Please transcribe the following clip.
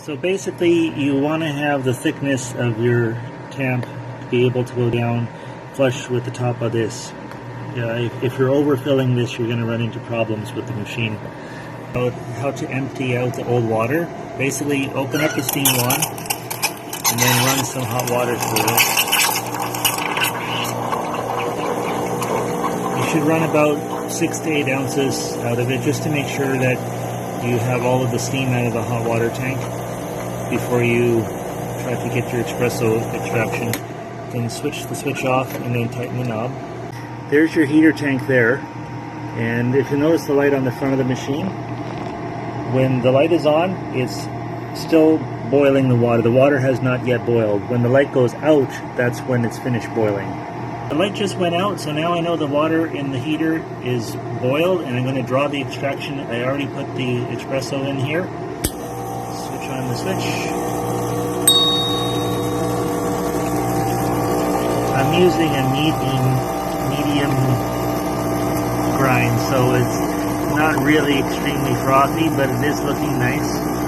So basically you want to have the thickness of your tamp be able to go down flush with the top of this. If you're overfilling this, you're going to run into problems with the machine. How to empty out the old water. Basically open up the steam wand and then run some hot water through it. You should run about 6 to 8 ounces out of it just to make sure that you have all of the steam out of the hot water tank before you try to get your espresso extraction. Then switch the switch off and then tighten the knob. There's your heater tank there, and if you notice the light on the front of the machine, when the light is on, it's still boiling the water. The water has not yet boiled. When the light goes out, that's when it's finished boiling. The light just went out, so now I know the water in the heater is boiled, and I'm going to draw the extraction. I already put the espresso in here. Switch on the switch. I'm using a medium grind, so it's not really extremely frothy, but it is looking nice.